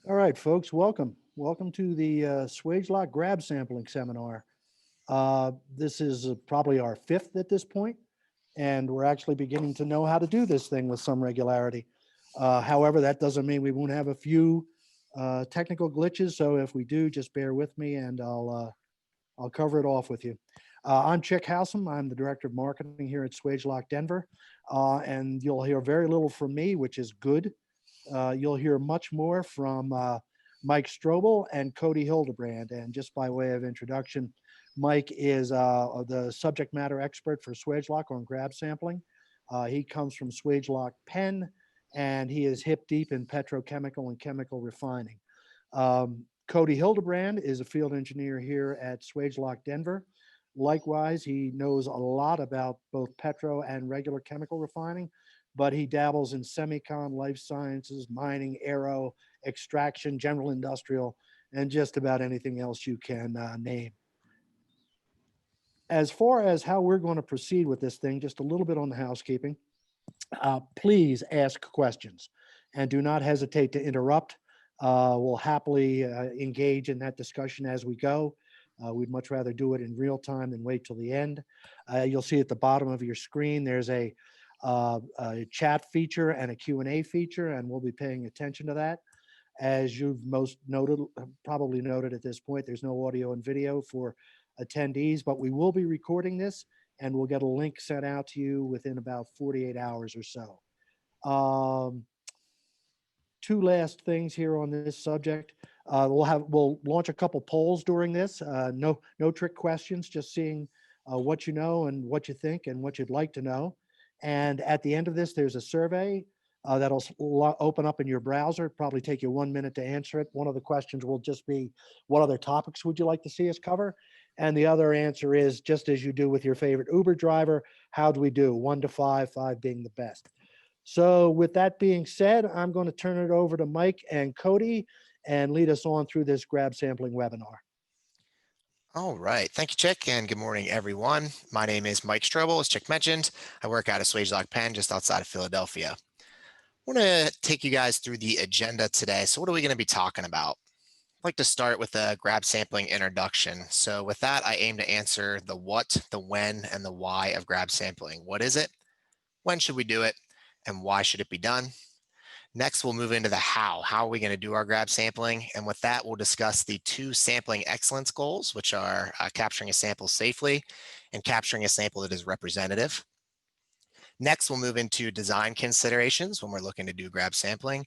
All right, folks, welcome. Welcome to the Swagelok grab sampling seminar. This is probably our fifth at this point, and we're actually beginning to know how to do this thing with some regularity. However, that doesn't mean we won't have a few technical glitches. So if we do, just bear with me, and I'll cover it off with you. I'm Chick Howsam. I'm the director of marketing here at Swagelok Denver, and you'll hear very little from me, which is good. You'll hear much more from Mike Strobel and Cody Hildebrand. And just by way of introduction, Mike is the subject matter expert for Swagelok on grab sampling. He comes from Swagelok Penn, and he is hip deep in petrochemical and chemical refining. Cody Hildebrand is a field engineer here at Swagelok Denver. Likewise, he knows a lot about both petro and regular chemical refining, but he dabbles in semicon, life sciences, mining, aero, extraction, general industrial, and just about anything else you can name. As far as how we're going to proceed with this thing, just a little bit on the housekeeping. Please ask questions and do not hesitate to interrupt. We'll happily engage in that discussion as we go. We'd much rather do it in real time than wait till the end. You'll see at the bottom of your screen, there's a chat feature and a Q&A feature, and we'll be paying attention to that. As you've probably noted at this point, there's no audio and video for attendees, but we will be recording this, and we'll get a link sent out to you within about 48 hours or so. Two last things here on this subject. We'll launch a couple polls during this. No trick questions, just seeing what you know and what you think and what you'd like to know. And at the end of this, there's a survey that'll open up in your browser. It'll probably take you 1 minute to answer it. One of the questions will just be, what other topics would you like to see us cover? And the other answer is, just as you do with your favorite Uber driver, how do we do? 1 to 5, 5 being the best. So with that being said, I'm going to turn it over to Mike and Cody and lead us on through this grab sampling webinar. All right. Thank you, Chick, and good morning, everyone. My name is Mike Strobel, as Chick mentioned. I work out of Swagelok Penn, just outside of Philadelphia. I want to take you guys through the agenda today. So what are we going to be talking about? I'd like to start with a grab sampling introduction. So with that, I aim to answer the what, the when, and the why of grab sampling. What is it? When should we do it? And why should it be done? Next, we'll move into the how. How are we going to do our grab sampling? And with that, we'll discuss the 2 sampling excellence goals, which are capturing a sample safely and capturing a sample that is representative. Next, we'll move into design considerations when we're looking to do grab sampling.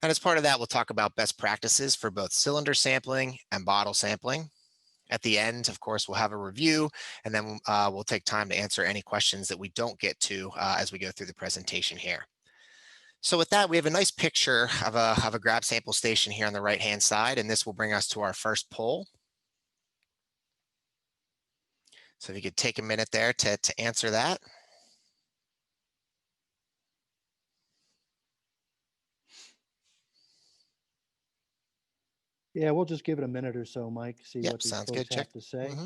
And as part of that, we'll talk about best practices for both cylinder sampling and bottle sampling. At the end, of course, we'll have a review, and then we'll take time to answer any questions that we don't get to as we go through the presentation here. So with that, we have a nice picture of a grab sample station here on the right-hand side, and this will bring us to our first poll. So if you could take a minute there to answer that. Yeah, we'll just give it a minute or so, Mike, see what these folks have to say. Mm-hmm.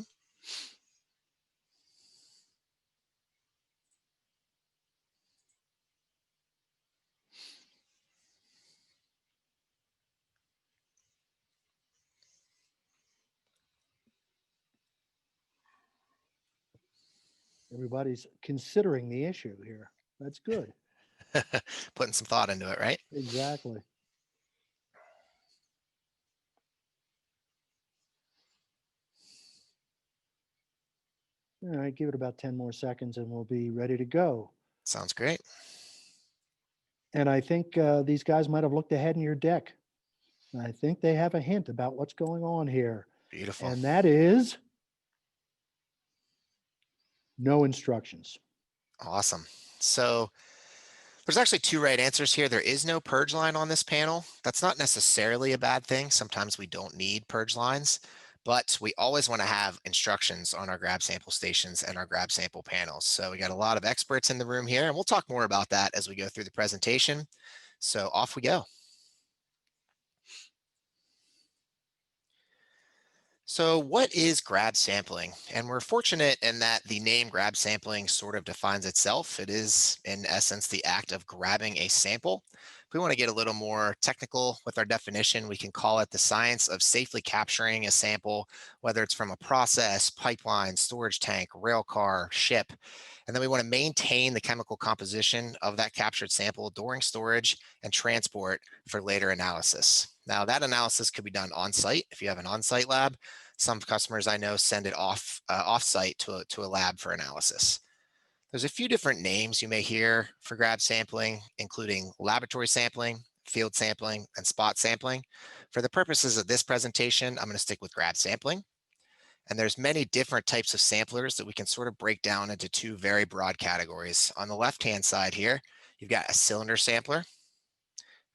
Everybody's considering the issue here. That's good. Putting some thought into it, right? Exactly. All right, give it about 10 more seconds and we'll be ready to go. Sounds great. And I think these guys might have looked ahead in your deck. I think they have a hint about what's going on here. Beautiful. And that is no instructions. Awesome. So there's actually 2 right answers here. There is no purge line on this panel. That's not necessarily a bad thing. Sometimes we don't need purge lines, but we always want to have instructions on our grab sample stations and our grab sample panels. So we got a lot of experts in the room here, and we'll talk more about that as we go through the presentation. So off we go. So what is grab sampling? And we're fortunate in that the name grab sampling sort of defines itself. It is, in essence, the act of grabbing a sample. If we want to get a little more technical with our definition, we can call it the science of safely capturing a sample, whether it's from a process, pipeline, storage tank, rail car, ship. And then we want to maintain the chemical composition of that captured sample during storage and transport for later analysis. Now, that analysis could be done on site if you have an on site lab. Some customers I know send it off site to a lab for analysis. There's a few different names you may hear for grab sampling, including laboratory sampling, field sampling, and spot sampling. For the purposes of this presentation, I'm going to stick with grab sampling. And there's many different types of samplers that we can sort of break down into two very broad categories. On the left-hand side here, you've got a cylinder sampler.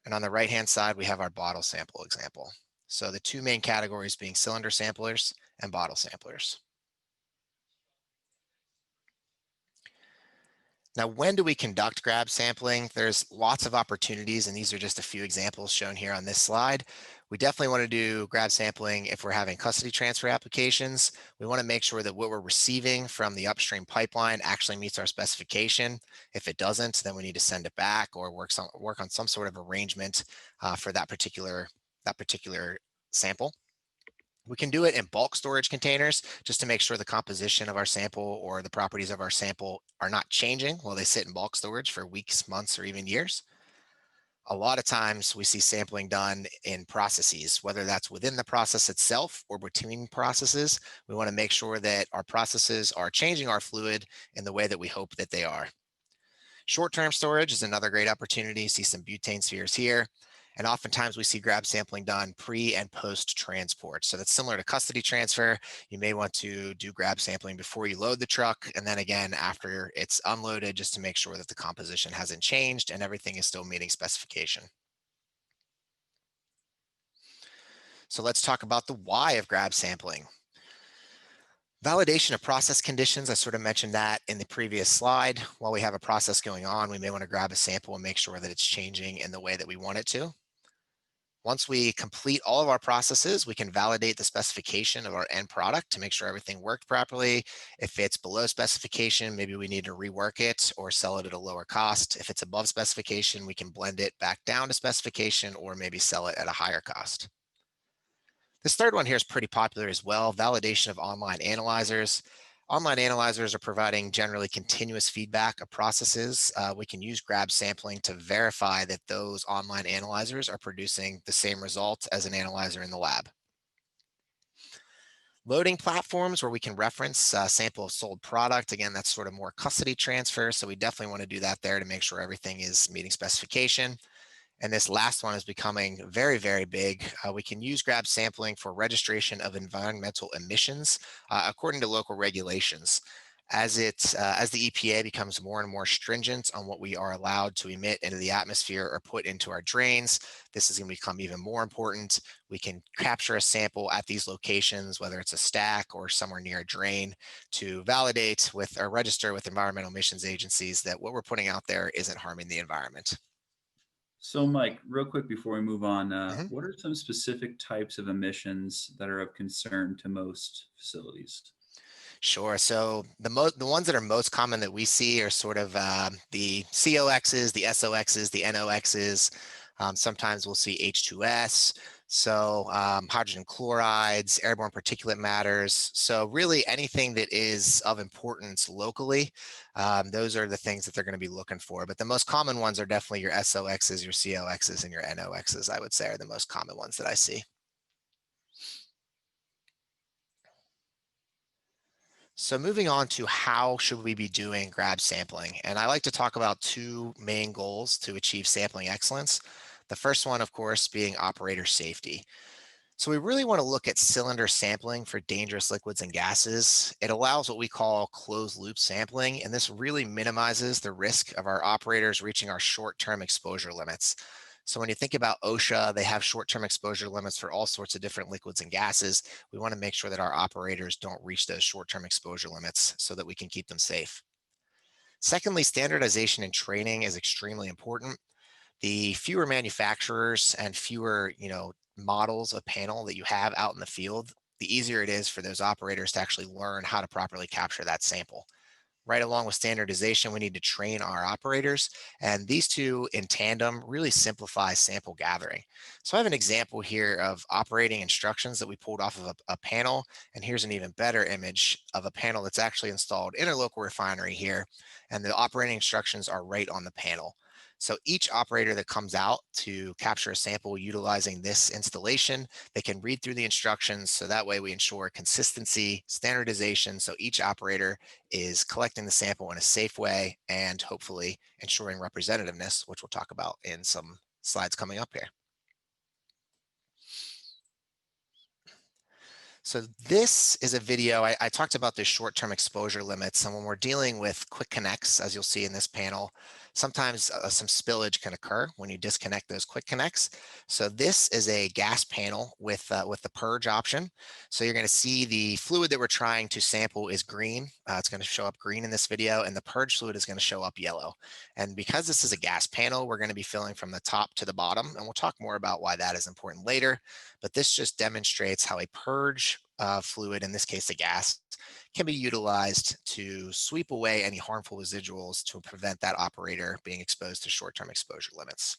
And on the right-hand side, we have our bottle sample example. So the two main categories being cylinder samplers and bottle samplers. Now, when do we conduct grab sampling? There's lots of opportunities, and these are just a few examples shown here on this slide. We definitely want to do grab sampling if we're having custody transfer applications. We want to make sure that what we're receiving from the upstream pipeline actually meets our specification. If it doesn't, then we need to send it back or work on some sort of arrangement for that particular sample. We can do it in bulk storage containers just to make sure the composition of our sample or the properties of our sample are not changing while they sit in bulk storage for weeks, months, or even years. A lot of times we see sampling done in processes, whether that's within the process itself or between processes. We want to make sure that our processes are changing our fluid in the way that we hope that they are. Short-term storage is another great opportunity. You see some butane spheres here. And oftentimes we see grab sampling done pre and post transport. So that's similar to custody transfer. You may want to do grab sampling before you load the truck. And then again, after it's unloaded, just to make sure that the composition hasn't changed and everything is still meeting specification. So let's talk about the why of grab sampling. Validation of process conditions, I sort of mentioned that in the previous slide. While we have a process going on, we may want to grab a sample and make sure that it's changing in the way that we want it to. Once we complete all of our processes, we can validate the specification of our end product to make sure everything worked properly. If it's below specification, maybe we need to rework it or sell it at a lower cost. If it's above specification, we can blend it back down to specification or maybe sell it at a higher cost. This third one here is pretty popular as well, validation of online analyzers. Online analyzers are providing generally continuous feedback of processes. We can use grab sampling to verify that those online analyzers are producing the same result as an analyzer in the lab. Loading platforms where we can reference sample of sold product. Again, that's sort of more custody transfer. So we definitely want to do that there to make sure everything is meeting specification. And this last one is becoming very, very big. We can use grab sampling for registration of environmental emissions according to local regulations. As the EPA becomes more and more stringent on what we are allowed to emit into the atmosphere or put into our drains, this is going to become even more important. We can capture a sample at these locations, whether it's a stack or somewhere near a drain, to validate with or register with environmental emissions agencies that what we're putting out there isn't harming the environment. So, Mike, real quick before we move on, Mhm. what are some specific types of emissions that are of concern to most facilities? Sure. So the ones that are most common that we see are sort of the COXs, the SOXs, the NOXs. Sometimes we'll see H2S. So hydrogen chlorides, airborne particulate matters. So really anything that is of importance locally, those are the things that they're going to be looking for. But the most common ones are definitely your SOXs, your COXs, and your NOXs, I would say are the most common ones that I see. So moving on to how should we be doing grab sampling? And I like to talk about two main goals to achieve sampling excellence. The first one, of course, being operator safety. So we really want to look at cylinder sampling for dangerous liquids and gases. It allows what we call closed loop sampling, and this really minimizes the risk of our operators reaching our short-term exposure limits. So when you think about OSHA, they have short-term exposure limits for all sorts of different liquids and gases. We want to make sure that our operators don't reach those short-term exposure limits so that we can keep them safe. Secondly, standardization and training is extremely important. The fewer manufacturers and fewer, models of panel that you have out in the field, the easier it is for those operators to actually learn how to properly capture that sample. Right along with standardization, we need to train our operators, and these two in tandem really simplify sample gathering. So I have an example here of operating instructions that we pulled off of a panel, and here's an even better image of a panel that's actually installed in a local refinery here, and the operating instructions are right on the panel. So each operator that comes out to capture a sample utilizing this installation, they can read through the instructions, so that way we ensure consistency, standardization, so each operator is collecting the sample in a safe way and hopefully ensuring representativeness, which we'll talk about in some slides coming up here. So this is a video, I talked about the short-term exposure limits, and when we're dealing with quick connects, as you'll see in this panel, sometimes some spillage can occur when you disconnect those quick connects. So this is a gas panel with the purge option. So you're going to see the fluid that we're trying to sample is green. It's going to show up green in this video, and the purge fluid is going to show up yellow. And because this is a gas panel, we're going to be filling from the top to the bottom, and we'll talk more about why that is important later. But this just demonstrates how a purge fluid, in this case a gas, can be utilized to sweep away any harmful residuals to prevent that operator being exposed to short-term exposure limits.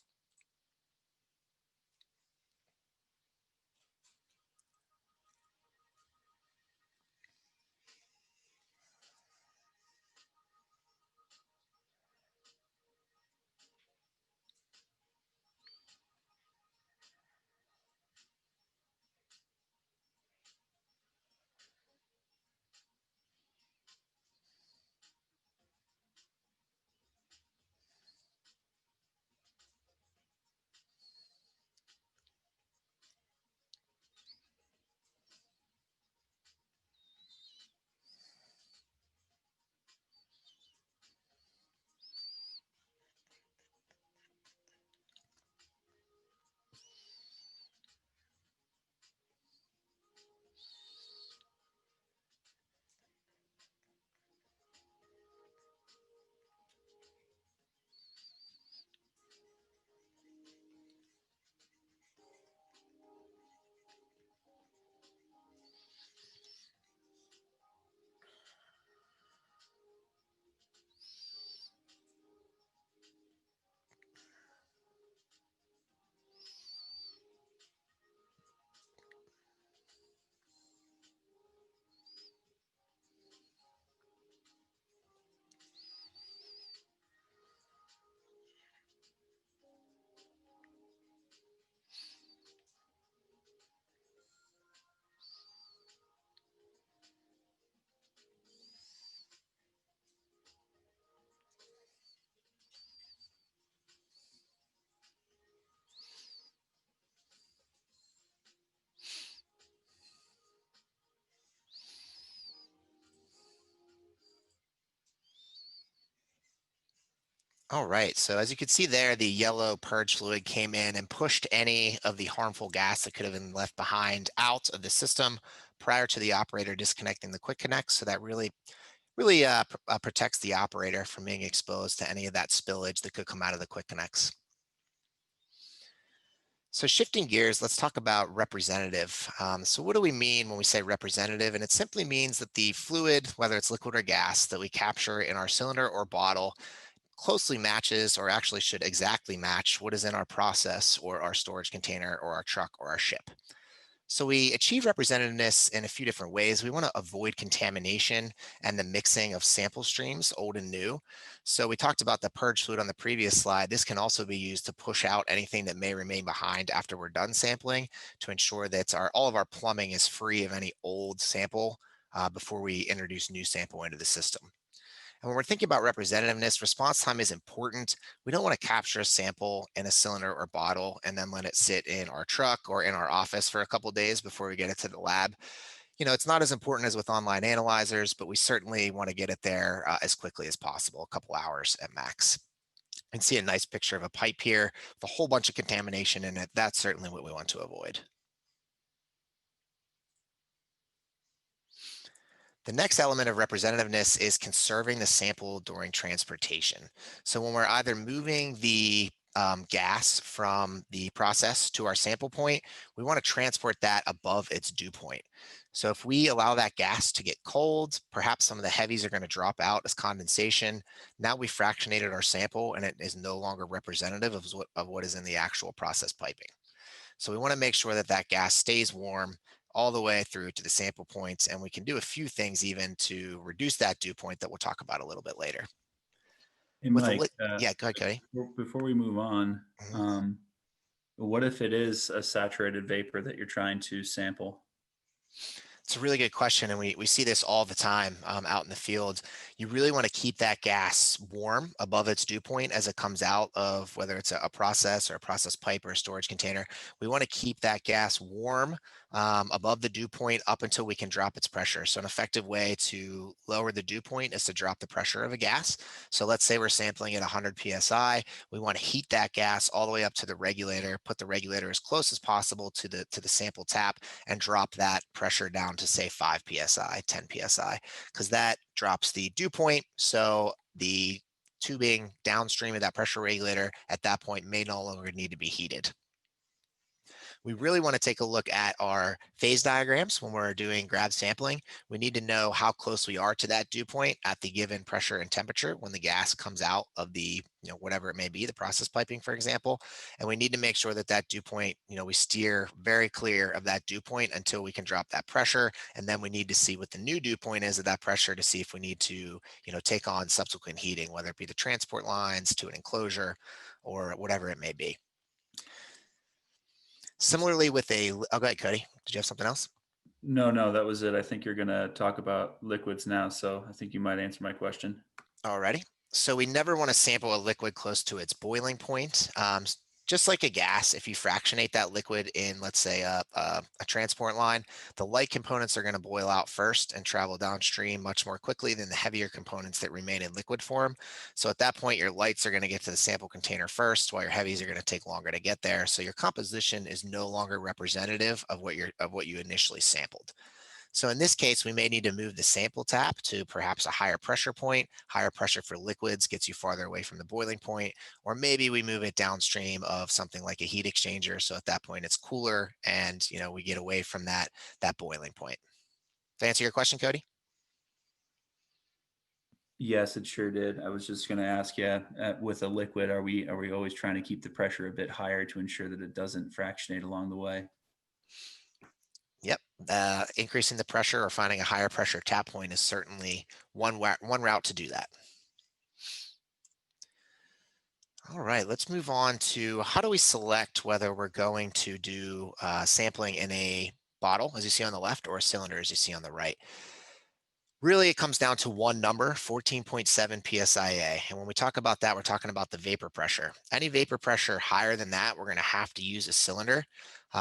All right, so as you can see there, the yellow purge fluid came in and pushed any of the harmful gas that could have been left behind out of the system prior to the operator disconnecting the quick connect. So that really protects the operator from being exposed to any of that spillage that could come out of the quick connects. So shifting gears, let's talk about representative. So what do we mean when we say representative? And it simply means that the fluid, whether it's liquid or gas, that we capture in our cylinder or bottle closely matches, or actually should exactly match, what is in our process or our storage container or our truck or our ship. So we achieve representativeness in a few different ways. We want to avoid contamination and the mixing of sample streams, old and new. So we talked about the purge fluid on the previous slide. This can also be used to push out anything that may remain behind after we're done sampling, to ensure that all of our plumbing is free of any old sample before we introduce new sample into the system. And when we're thinking about representativeness, response time is important. We don't want to capture a sample in a cylinder or bottle and then let it sit in our truck or in our office for a couple of days before we get it to the lab. It's not as important as with online analyzers, but we certainly want to get it there as quickly as possible, a couple hours at max. You can see a nice picture of a pipe here with a whole bunch of contamination in it. That's certainly what we want to avoid. The next element of representativeness is conserving the sample during transportation. So when we're either moving the gas from the process to our sample point, we want to transport that above its dew point. So if we allow that gas to get cold, perhaps some of the heavies are going to drop out as condensation. Now we fractionated our sample and it is no longer representative of what is in the actual process piping. So we want to make sure that that gas stays warm all the way through to the sample points. And we can do a few things even to reduce that dew point that we'll talk about a little bit later. Hey, With a Mike, yeah, go ahead, Cody. before we move on, Mhm. what if it is a saturated vapor that you're trying to sample? It's a really good question, and we see this all the time out in the field. You really want to keep that gas warm above its dew point as it comes out of whether it's a process or a process pipe or a storage container. We want to keep that gas warm above the dew point up until we can drop its pressure. So an effective way to lower the dew point is to drop the pressure of a gas. So let's say we're sampling at 100 psi. We want to heat that gas all the way up to the regulator, put the regulator as close as possible to the sample tap, and drop that pressure down to say 5 psi, 10 psi, because that drops the dew point. So the tubing downstream of that pressure regulator at that point may no longer need to be heated. We really want to take a look at our phase diagrams when we're doing grab sampling. We need to know how close we are to that dew point at the given pressure and temperature when the gas comes out of the, whatever it may be, the process piping, for example. And we need to make sure that that dew point, we steer very clear of that dew point until we can drop that pressure. And then we need to see what the new dew point is at that pressure to see if we need to, take on subsequent heating, whether it be the transport lines to an enclosure or whatever it may be. Similarly with oh, go ahead, Cody. Did you have something else? No, that was it. I think you're going to talk about liquids now, so I think you might answer my question. Alrighty. So we never want to sample a liquid close to its boiling point. Just like a gas, if you fractionate that liquid in, let's say, a transport line, the light components are going to boil out first and travel downstream much more quickly than the heavier components that remain in liquid form. So at that point, your lights are going to get to the sample container first, while your heavies are going to take longer to get there. So your composition is no longer representative of what you initially sampled. So in this case, we may need to move the sample tap to perhaps a higher pressure point. Higher pressure for liquids gets you farther away from the boiling point, or maybe we move it downstream of something like a heat exchanger. So at that point, it's cooler, and we get away from that boiling point. To answer your question, Cody? Yes, it sure did. I was just going to ask you, with a liquid, are we always trying to keep the pressure a bit higher to ensure that it doesn't fractionate along the way? Yep. Increasing the pressure or finding a higher pressure tap point is certainly one route to do that. All right, let's move on to how do we select whether we're going to do sampling in a bottle, as you see on the left, or a cylinder, as you see on the right. Really, it comes down to one number, 14.7 psia. And when we talk about that, we're talking about the vapor pressure. Any vapor pressure higher than that, we're going to have to use a cylinder.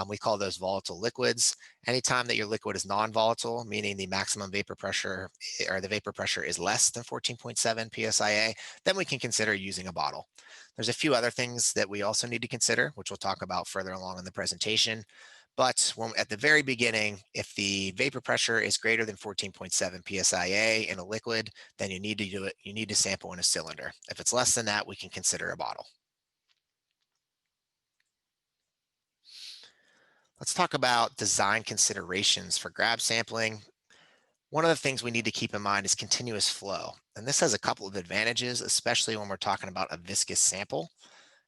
We call those volatile liquids. Anytime that your liquid is non-volatile, meaning the maximum vapor pressure or the vapor pressure is less than 14.7 psia, then we can consider using a bottle. There's a few other things that we also need to consider, which we'll talk about further along in the presentation. But at the very beginning, if the vapor pressure is greater than 14.7 psia in a liquid, then you need to do it. You need to sample in a cylinder. If it's less than that, we can consider a bottle. Let's talk about design considerations for grab sampling. One of the things we need to keep in mind is continuous flow. And this has a couple of advantages, especially when we're talking about a viscous sample.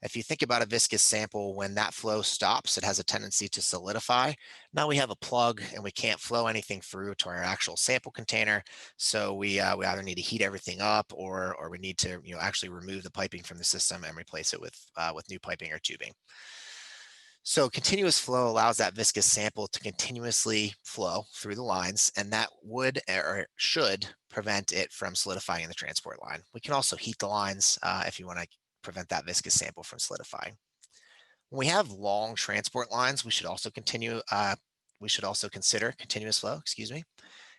If you think about a viscous sample, when that flow stops, it has a tendency to solidify. Now we have a plug and we can't flow anything through to our actual sample container. So we either need to heat everything up or we need to actually remove the piping from the system and replace it with new piping or tubing. So continuous flow allows that viscous sample to continuously flow through the lines, and that would or should prevent it from solidifying in the transport line. We can also heat the lines if you want to prevent that viscous sample from solidifying. When we have long transport lines, we should also consider continuous flow, excuse me.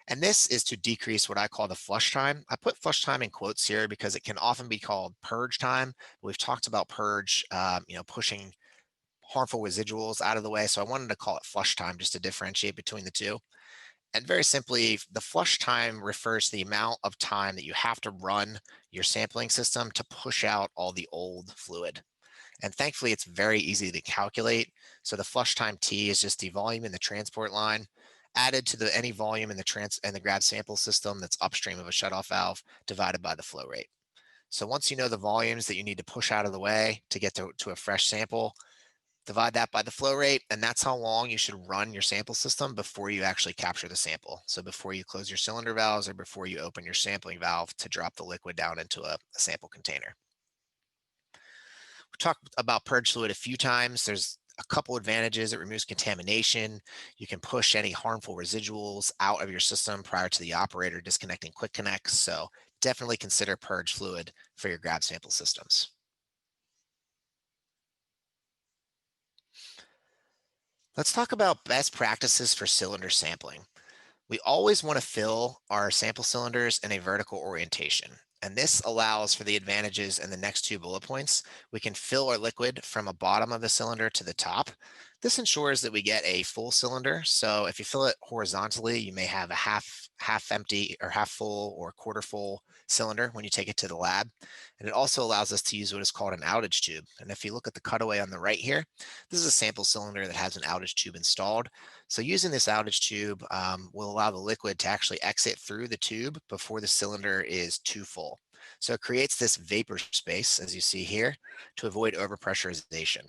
And this is to decrease what I call the flush time. I put flush time in quotes here because it can often be called purge time. We've talked about purge, pushing harmful residuals out of the way. So I wanted to call it flush time just to differentiate between the two. And very simply, the flush time refers to the amount of time that you have to run your sampling system to push out all the old fluid. And thankfully, it's very easy to calculate. So the flush time T is just the volume in the transport line added to any volume in the grab sample system that's upstream of a shutoff valve divided by the flow rate. So once you know the volumes that you need to push out of the way to get to a fresh sample, divide that by the flow rate, and that's how long you should run your sample system before you actually capture the sample. So before you close your cylinder valves or before you open your sampling valve to drop the liquid down into a sample container. We talked about purge fluid a few times. There's a couple advantages. It removes contamination. You can push any harmful residuals out of your system prior to the operator disconnecting quick connects. So definitely consider purge fluid for your grab sample systems. Let's talk about best practices for cylinder sampling. We always want to fill our sample cylinders in a vertical orientation. And this allows for the advantages in the next two bullet points. We can fill our liquid from the bottom of the cylinder to the top. This ensures that we get a full cylinder. So if you fill it horizontally, you may have a half empty or half full or quarter full cylinder when you take it to the lab. And it also allows us to use what is called an outage tube. And if you look at the cutaway on the right here, this is a sample cylinder that has an outage tube installed. So using this outage tube will allow the liquid to actually exit through the tube before the cylinder is too full. So it creates this vapor space, as you see here, to avoid overpressurization.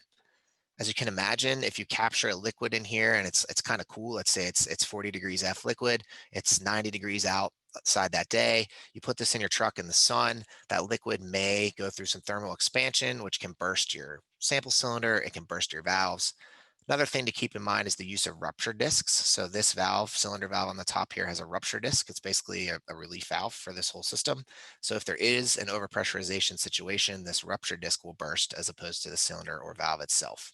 As you can imagine, if you capture a liquid in here and it's kind of cool, let's say it's 40 degrees F liquid, it's 90 degrees outside that day, you put this in your truck in the sun, that liquid may go through some thermal expansion, which can burst your sample cylinder, it can burst your valves. Another thing to keep in mind is the use of rupture discs. So this valve, cylinder valve on the top here, has a rupture disc. It's basically a relief valve for this whole system. So if there is an overpressurization situation, this rupture disc will burst as opposed to the cylinder or valve itself.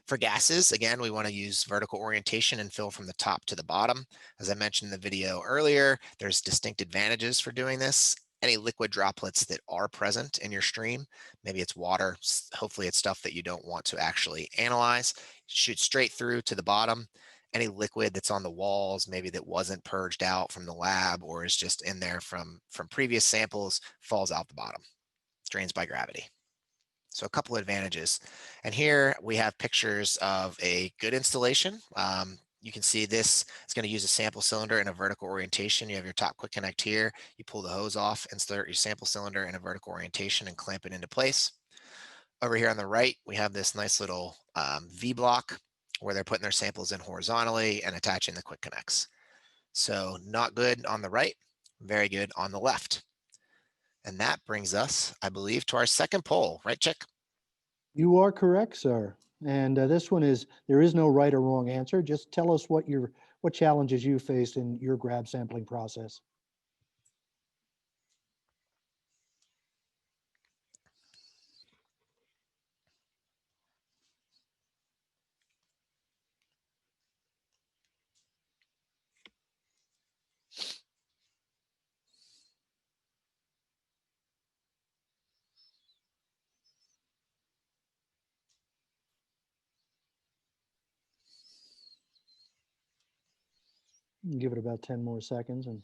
For gases, again, we want to use vertical orientation and fill from the top to the bottom. As I mentioned in the video earlier, there's distinct advantages for doing this. Any liquid droplets that are present in your stream, maybe it's water, hopefully it's stuff that you don't want to actually analyze, shoot straight through to the bottom. Any liquid that's on the walls, maybe that wasn't purged out from the lab or is just in there from previous samples, falls out the bottom, drains by gravity. So a couple of advantages. And here we have pictures of a good installation. You can see this is going to use a sample cylinder in a vertical orientation. You have your top quick connect here. You pull the hose off, insert your sample cylinder in a vertical orientation and clamp it into place. Over here on the right, we have this nice little V block where they're putting their samples in horizontally and attaching the quick connects. So not good on the right, very good on the left. And that brings us, I believe, to our second poll, right, Chick? You are correct, sir. And this one is, there is no right or wrong answer. Just tell us what challenges you faced in your grab sampling process. Give it about 10 more seconds and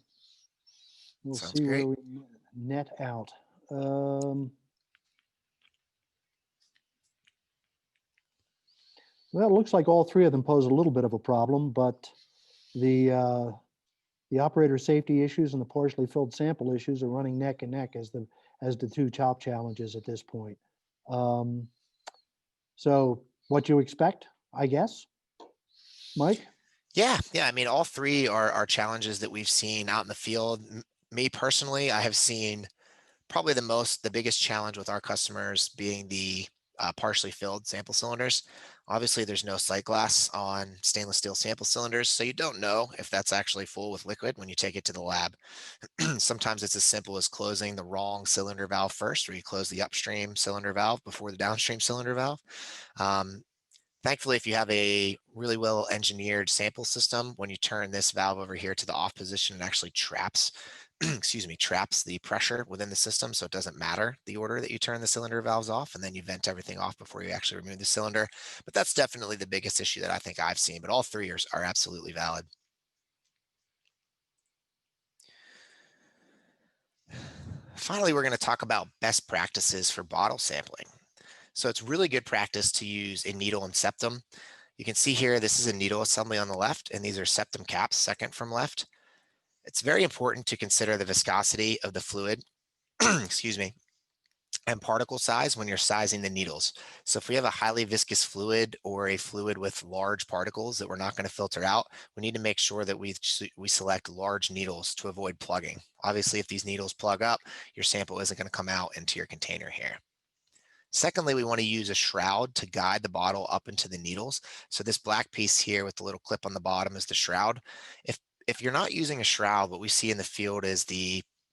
we'll Sounds see where great. we net out. Well, it looks like all three of them pose a little bit of a problem, but the operator safety issues and the partially filled sample issues are running neck and neck as the two top challenges at this point. So what you expect, I guess, Mike? Yeah. I mean, all three are challenges that we've seen out in the field. Me personally, I have seen probably the biggest challenge with our customers being the partially filled sample cylinders. Obviously, there's no sight glass on stainless steel sample cylinders, so you don't know if that's actually full with liquid when you take it to the lab. Sometimes it's as simple as closing the wrong cylinder valve first, or you close the upstream cylinder valve before the downstream cylinder valve. Thankfully, if you have a really well engineered sample system, when you turn this valve over here to the off position, it actually traps, traps the pressure within the system. So it doesn't matter the order that you turn the cylinder valves off, and then you vent everything off before you actually remove the cylinder. But that's definitely the biggest issue that I think I've seen, but all three are absolutely valid. Finally, we're going to talk about best practices for bottle sampling. So it's really good practice to use a needle and septum. You can see here, this is a needle assembly on the left, and these are septum caps, second from left. It's very important to consider the viscosity of the fluid, excuse me, and particle size when you're sizing the needles. So if we have a highly viscous fluid or a fluid with large particles that we're not going to filter out, we need to make sure that we select large needles to avoid plugging. Obviously, if these needles plug up, your sample isn't going to come out into your container here. Secondly, we want to use a shroud to guide the bottle up into the needles. So this black piece here with the little clip on the bottom is the shroud. If you're not using a shroud, what we see in the field is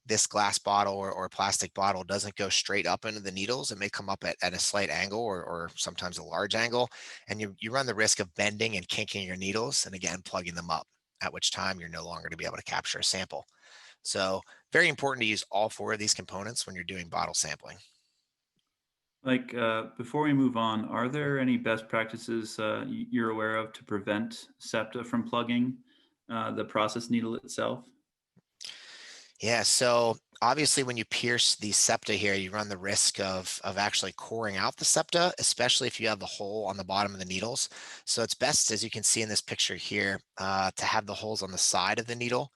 this glass bottle or plastic bottle doesn't go straight up into the needles. It may come up at a slight angle or sometimes a large angle, and you run the risk of bending and kinking your needles and again plugging them up, at which time you're no longer going to be able to capture a sample. So very important to use all four of these components when you're doing bottle sampling. Like, before we move on, are there any best practices you're aware of to prevent septa from plugging the process needle itself? Yeah, so obviously when you pierce the septa here, you run the risk of actually coring out the septa, especially if you have the hole on the bottom of the needles. So it's best, as you can see in this picture here, to have the holes on the side of the needle.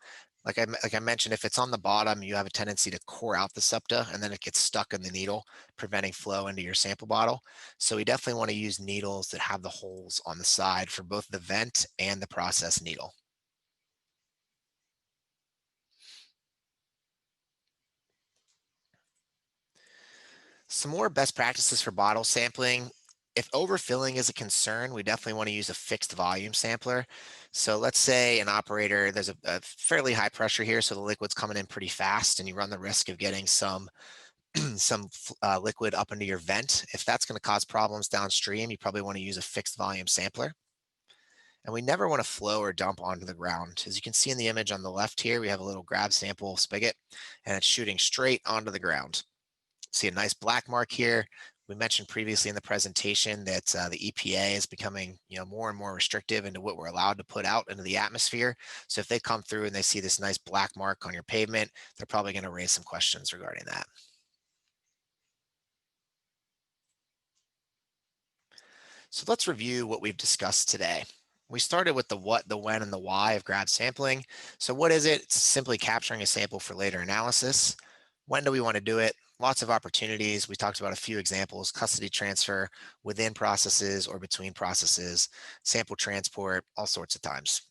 Like I mentioned, if it's on the bottom, you have a tendency to core out the septa and then it gets stuck in the needle, preventing flow into your sample bottle. So we definitely want to use needles that have the holes on the side for both the vent and the process needle. Some more best practices for bottle sampling. If overfilling is a concern, we definitely want to use a fixed volume sampler. So let's say an operator, there's a fairly high pressure here, so the liquid's coming in pretty fast, and you run the risk of getting some liquid up into your vent. If that's going to cause problems downstream, you probably want to use a fixed volume sampler. And we never want to flow or dump onto the ground. As you can see in the image on the left here, we have a little grab sample spigot, and it's shooting straight onto the ground. See a nice black mark here. We mentioned previously in the presentation that the EPA is becoming, more and more restrictive into what we're allowed to put out into the atmosphere. So if they come through and they see this nice black mark on your pavement, they're probably going to raise some questions regarding that. So let's review what we've discussed today. We started with the what, the when, and the why of grab sampling. So what is it? It's simply capturing a sample for later analysis. When do we want to do it? Lots of opportunities. We talked about a few examples: custody transfer within processes or between processes, sample transport, all sorts of times.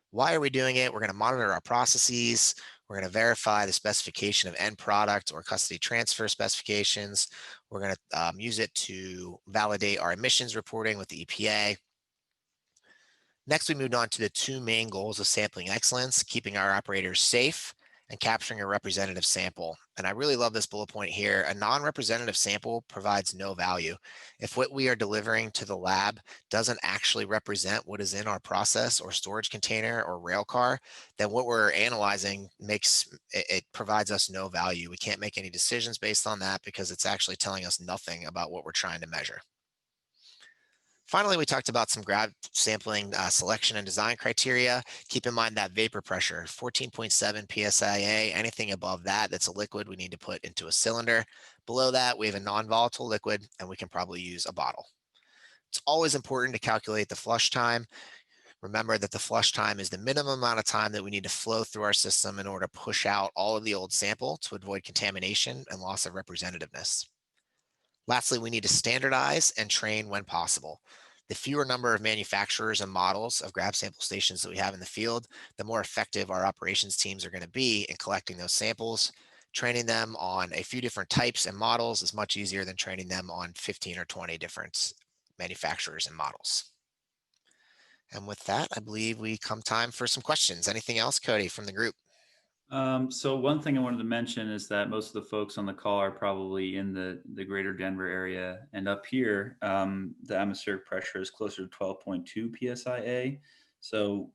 Why are we doing it? We're going to monitor our processes. We're going to verify the specification of end product or custody transfer specifications. We're going to use it to validate our emissions reporting with the EPA. Next, we moved on to the two main goals of sampling excellence: keeping our operators safe and capturing a representative sample. And I really love this bullet point here. A non-representative sample provides no value. If what we are delivering to the lab doesn't actually represent what is in our process or storage container or rail car, then what we're analyzing it provides us no value. We can't make any decisions based on that because it's actually telling us nothing about what we're trying to measure. Finally, we talked about some grab sampling selection and design criteria. Keep in mind that vapor pressure, 14.7 psia. Anything above that that's a liquid, we need to put into a cylinder. Below that, we have a non-volatile liquid, and we can probably use a bottle. It's always important to calculate the flush time. Remember that the flush time is the minimum amount of time that we need to flow through our system in order to push out all of the old sample to avoid contamination and loss of representativeness. Lastly, we need to standardize and train when possible. The fewer number of manufacturers and models of grab sample stations that we have in the field, the more effective our operations teams are going to be in collecting those samples. Training them on a few different types and models is much easier than training them on 15 or 20 different manufacturers and models. And with that, I believe we come time for some questions. Anything else, Cody, from the group? So one thing I wanted to mention is that most of the folks on the call are probably in the greater Denver area. And up here, the atmospheric pressure is closer to 12.2 psia. So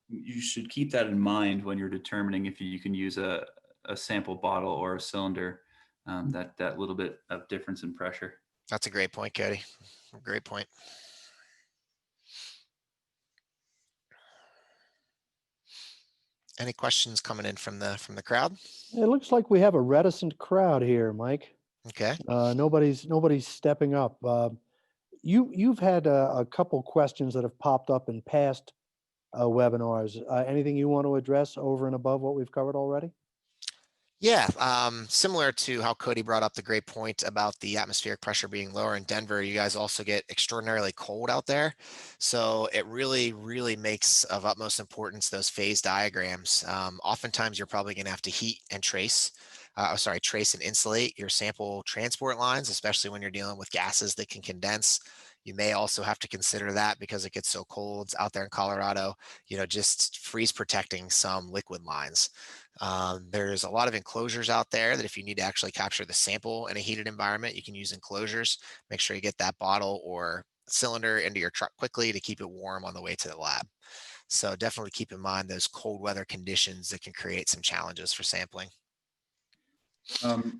you should keep that in mind when you're determining if you can use a sample bottle or a cylinder, that little bit of difference in pressure. That's a great point, Cody. Great point. Any questions coming in from the crowd? It looks like we have a reticent crowd here, Mike. Okay. Nobody's stepping up. You've had a couple questions that have popped up in past webinars. Anything you want to address over and above what we've covered already? Yeah, similar to how Cody brought up the great point about the atmospheric pressure being lower in Denver, you guys also get extraordinarily cold out there. So it really, really makes of utmost importance those phase diagrams. Oftentimes you're probably going to have to heat and trace and insulate your sample transport lines, especially when you're dealing with gases that can condense. You may also have to consider that because it gets so cold out there in Colorado, just freeze protecting some liquid lines. There's a lot of enclosures out there that if you need to actually capture the sample in a heated environment, you can use enclosures. Make sure you get that bottle or cylinder into your truck quickly to keep it warm on the way to the lab. So definitely keep in mind those cold weather conditions that can create some challenges for sampling.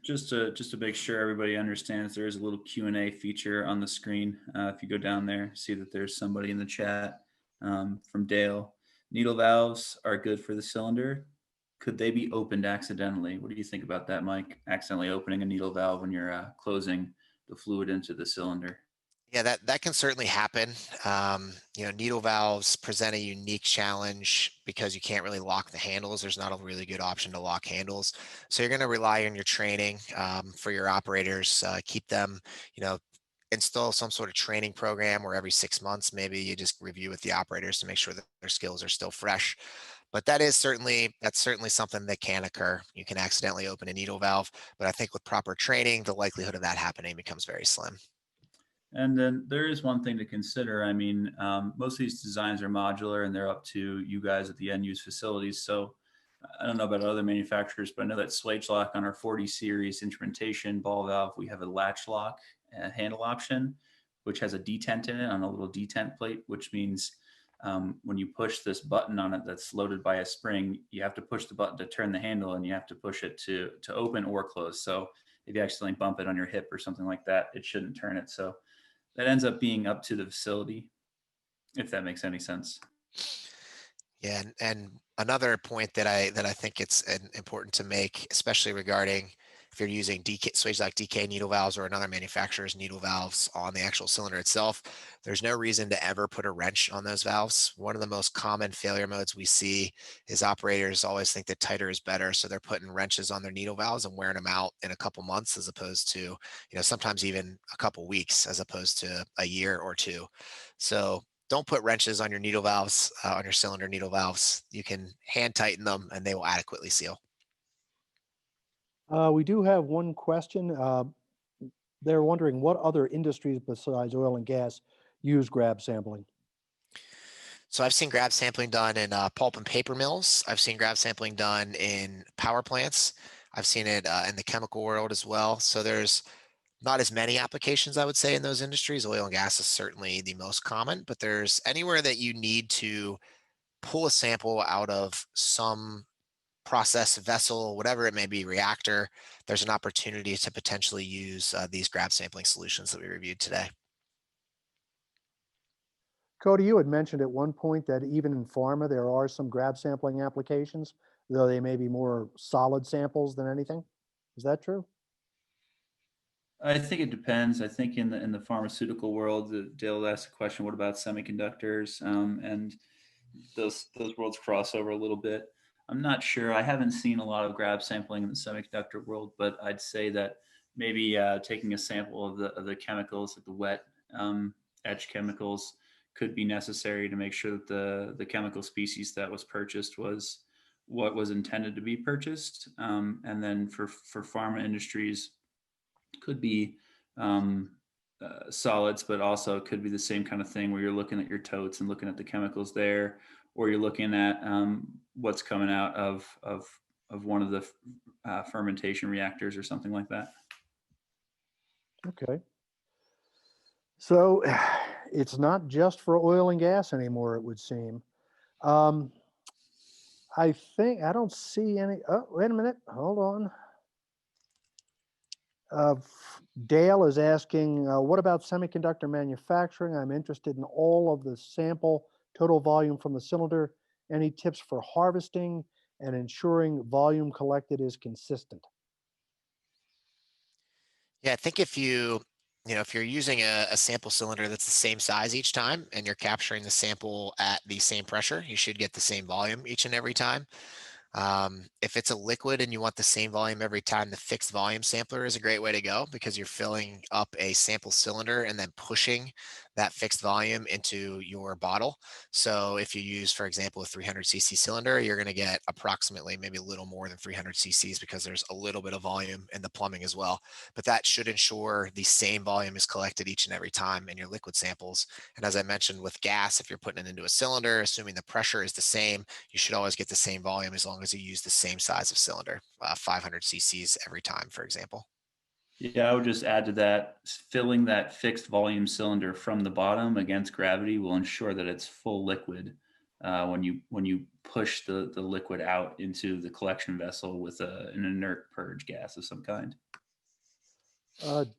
Just to make sure everybody understands, there is a little Q&A feature on the screen. If you go down there, see that there's somebody in the chat from Dale. Needle valves are good for the cylinder. Could they be opened accidentally? What do you think about that, Mike? Accidentally opening a needle valve when you're closing the fluid into the cylinder. Yeah, that can certainly happen. Needle valves present a unique challenge because you can't really lock the handles. There's not a really good option to lock handles. So you're going to rely on your training for your operators. Keep them, install some sort of training program where every 6 months, maybe you just review with the operators to make sure that their skills are still fresh. But that's certainly something that can occur. You can accidentally open a needle valve, but I think with proper training, the likelihood of that happening becomes very slim. And then there is one thing to consider. I mean, most of these designs are modular and they're up to you guys at the end use facilities. So I don't know about other manufacturers, but I know that Swagelok on our 40 series instrumentation ball valve, we have a latch lock handle option, which has a detent in it on a little detent plate, which means when you push this button on it that's loaded by a spring, you have to push the button to turn the handle and you have to push it to open or close. So if you accidentally bump it on your hip or something like that, it shouldn't turn it. So that ends up being up to the facility, if that makes any sense. Yeah, and another point that I think it's important to make, especially regarding if you're using swage like DK needle valves or another manufacturer's needle valves on the actual cylinder itself, there's no reason to ever put a wrench on those valves. One of the most common failure modes we see is operators always think that tighter is better, so they're putting wrenches on their needle valves and wearing them out in a couple months as opposed to, sometimes even a couple weeks as opposed to a year or two. So don't put wrenches on your needle valves, on your cylinder needle valves. You can hand tighten them and they will adequately seal. We do have one question. They're wondering what other industries besides oil and gas use grab sampling. So I've seen grab sampling done in pulp and paper mills. I've seen grab sampling done in power plants. I've seen it in the chemical world as well. So there's not as many applications, I would say, in those industries. Oil and gas is certainly the most common, but there's anywhere that you need to pull a sample out of some process vessel, whatever it may be, reactor, there's an opportunity to potentially use these grab sampling solutions that we reviewed today. Cody, you had mentioned at one point that even in pharma, there are some grab sampling applications, though they may be more solid samples than anything. Is that true? I think it depends. I think in the pharmaceutical world, Dale asked a question: what about semiconductors? And those worlds cross over a little bit. I'm not sure. I haven't seen a lot of grab sampling in the semiconductor world, but I'd say that maybe taking a sample of the chemicals, like the wet etch chemicals, could be necessary to make sure that the chemical species that was purchased was what was intended to be purchased. And then for pharma industries, could be solids, but also could be the same kind of thing where you're looking at your totes and looking at the chemicals there, or you're looking at what's coming out of one of the fermentation reactors or something like that. Okay. So it's not just for oil and gas anymore, it would seem. Um, I don't see any. Oh, wait a minute. Hold on. Dale is asking, what about semiconductor manufacturing? I'm interested in all of the sample total volume from the cylinder. Any tips for harvesting and ensuring volume collected is consistent? Yeah, I think if you're using a sample cylinder that's the same size each time and you're capturing the sample at the same pressure, you should get the same volume each and every time. If it's a liquid and you want the same volume every time, the fixed volume sampler is a great way to go because you're filling up a sample cylinder and then pushing that fixed volume into your bottle. So if you use, for example, a 300 cc cylinder, you're going to get approximately maybe a little more than 300 cc's because there's a little bit of volume in the plumbing as well. But that should ensure the same volume is collected each and every time in your liquid samples. And as I mentioned with gas, if you're putting it into a cylinder, assuming the pressure is the same, you should always get the same volume as long as you use the same size of cylinder, 500 cc's every time, for example. Yeah, I would just add to that, filling that fixed volume cylinder from the bottom against gravity will ensure that it's full liquid when you push the liquid out into the collection vessel with an inert purge gas of some kind.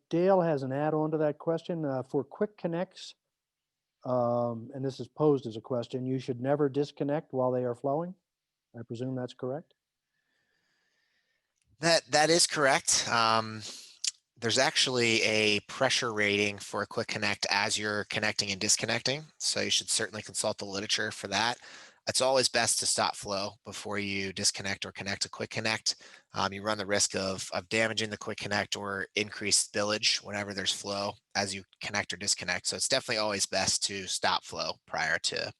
Dale has an add-on to that question. For quick connects, and this is posed as a question, you should never disconnect while they are flowing. I presume that's correct. That is correct. There's actually a pressure rating for a quick connect as you're connecting and disconnecting. So you should certainly consult the literature for that. It's always best to stop flow before you disconnect or connect a quick connect. You run the risk of damaging the quick connect or increased spillage whenever there's flow as you connect or disconnect. So it's definitely always best to stop flow prior to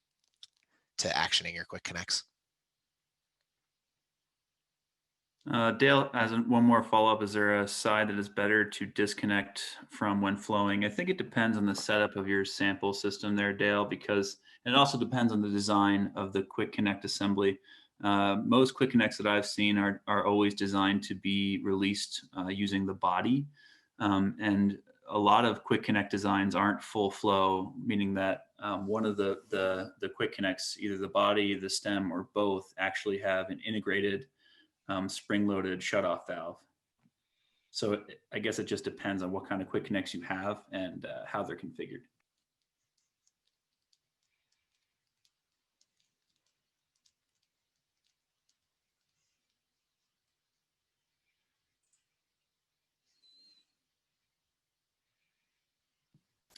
actioning your quick connects. Dale, one more follow-up, is there a side that is better to disconnect from when flowing? I think it depends on the setup of your sample system there, Dale, because it also depends on the design of the quick connect assembly. Most quick connects that I've seen are always designed to be released using the body. And a lot of quick connect designs aren't full flow, meaning that one of the quick connects, either the body, the stem, or both, actually have an integrated spring-loaded shutoff valve. So I guess it just depends on what kind of quick connects you have and how they're configured.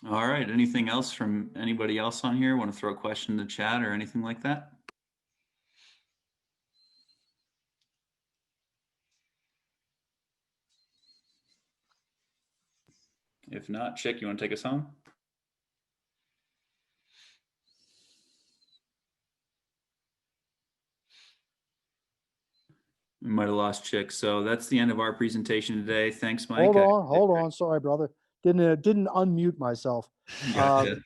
All right. Anything else from anybody else on here? Want to throw a question in the chat or anything like that? If not, Chick, you want to take us home? We might have lost Chick. So that's the end of our presentation today. Thanks, Mike. Hold on. Sorry, brother. Didn't unmute myself. Gotcha.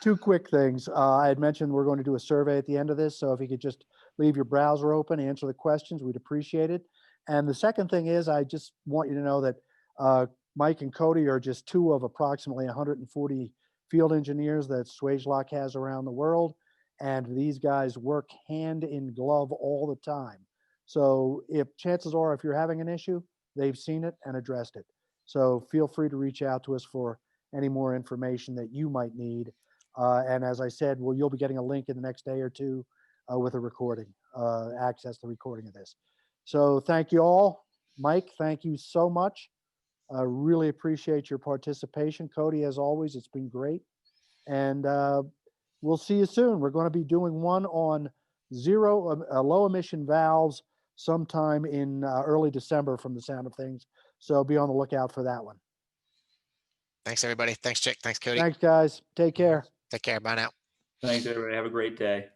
Two quick things. I had mentioned we're going to do a survey at the end of this, so if you could just leave your browser open, answer the questions, we'd appreciate it. And the second thing is, I just want you to know that Mike and Cody are just two of approximately 140 field engineers that Swagelok has around the world, and these guys work hand in glove all the time. So if chances are, if you're having an issue, they've seen it and addressed it. So feel free to reach out to us for any more information that you might need. And as I said, well, you'll be getting a link in the next day or two with a recording, access the recording of this. So thank you all. Mike, thank you so much. Really appreciate your participation. Cody, as always, it's been great. And we'll see you soon. We're going to be doing one on low emission valves sometime in early December from the sound of things. So be on the lookout for that one. Thanks, everybody. Thanks, Chick. Thanks, Cody. Thanks, guys. Take care. Take care. Bye now. Thanks, everybody. Have a great day.